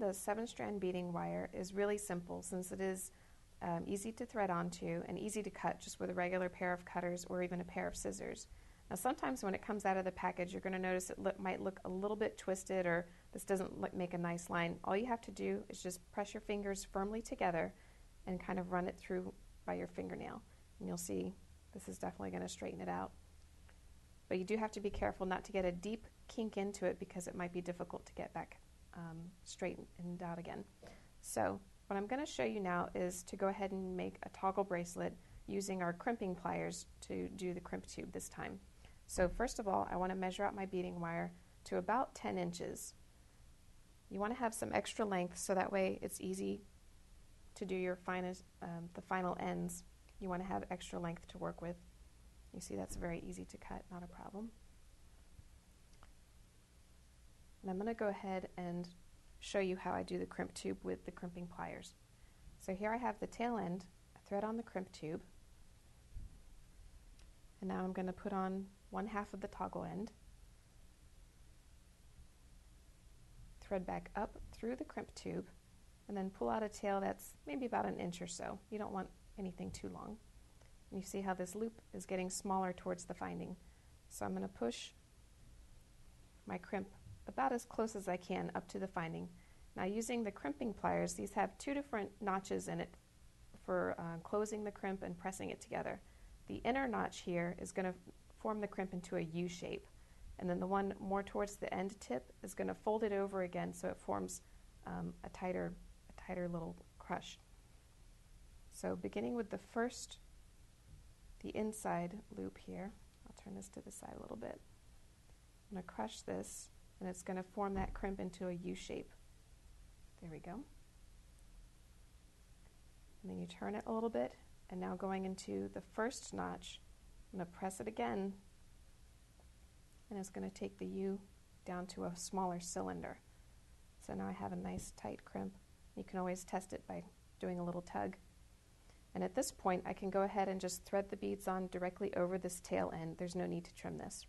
the 7-strand beading wire is really simple since it is easy to thread onto and easy to cut just with a regular pair of cutters or even a pair of scissors. Now sometimes when it comes out of the package you're going to notice it might look a little bit twisted or this doesn't make a nice line. All you have to do is just press your fingers firmly together and kind of run it through by your fingernail, and you'll see this is definitely going to straighten it out. But you do have to be careful not to get a deep kink into it because it might be difficult to get back straightened out again. So what I'm going to show you now is to go ahead and make a toggle bracelet using our crimping pliers to do the crimp tube this time. So first of all, I want to measure out my beading wire to about 10 inches. You want to have some extra length so that way it's easy to do your the final ends. You want to have extra length to work with. You see that's very easy to cut, not a problem. And I'm going to go ahead and show you how I do the crimp tube with the crimping pliers. So here I have the tail end, a thread on the crimp tube, and now I'm going to put on 1/2 of the toggle end, thread back up through the crimp tube, and then pull out a tail that's maybe about 1 inch or so. You don't want anything too long. And you see how this loop is getting smaller towards the finding. So I'm going to push my crimp about as close as I can up to the finding. Now using the crimping pliers, these have 2 different notches in it for closing the crimp and pressing it together. The inner notch here is going to form the crimp into a U shape, and then the one more towards the end tip is going to fold it over again so it forms a tighter little crush. So beginning with the inside loop here, I'll turn this to the side a little bit. I'm going to crush this and it's going to form that crimp into a U shape. There we go. And then you turn it a little bit, and now going into the first notch, I'm going to press it again, and it's going to take the U down to a smaller cylinder. So now I have a nice tight crimp. You can always test it by doing a little tug. And at this point I can go ahead and just thread the beads on directly over this tail end. There's no need to trim this.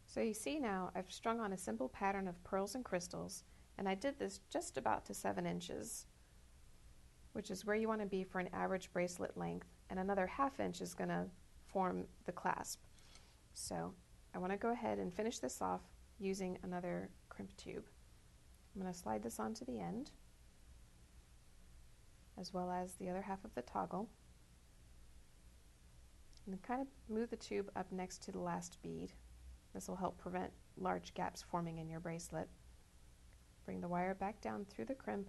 So you see now I've strung on a simple pattern of pearls and crystals, and I did this just about to 7 inches, which is where you want to be for an average bracelet length, and another 1/2 inch is going to form the clasp. So I want to go ahead and finish this off using another crimp tube. I'm going to slide this onto the end, as well as the other half of the toggle, and then kind of move the tube up next to the last bead. This will help prevent large gaps forming in your bracelet. Bring the wire back down through the crimp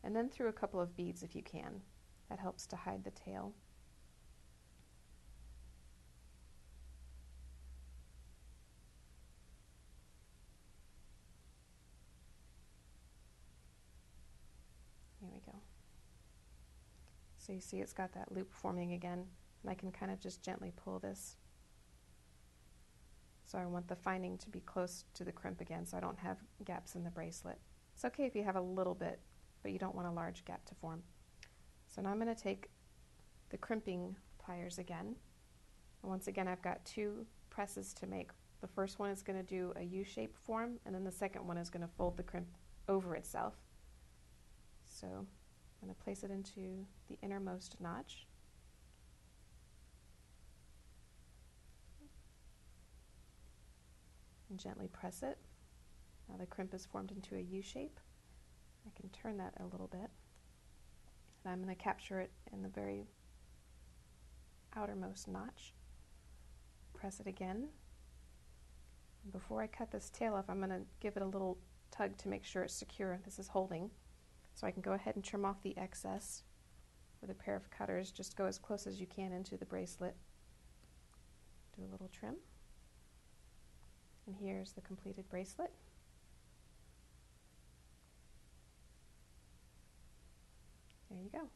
and then through a couple of beads if you can. That helps to hide the tail. Here we go. So you see it's got that loop forming again, and I can kind of just gently pull this. So I want the finding to be close to the crimp again so I don't have gaps in the bracelet. It's okay if you have a little bit, but you don't want a large gap to form. So now I'm going to take the crimping pliers again. And once again I've got 2 presses to make. The first one is going to do a U-shaped form, and then the second one is going to fold the crimp over itself. So I'm going to place it into the innermost notch. And gently press it. Now the crimp is formed into a U shape. I can turn that a little bit. And I'm going to capture it in the very outermost notch. Press it again. And before I cut this tail off, I'm going to give it a little tug to make sure it's secure. This is holding. So I can go ahead and trim off the excess with a pair of cutters. Just go as close as you can into the bracelet. Do a little trim. And here's the completed bracelet. There you go.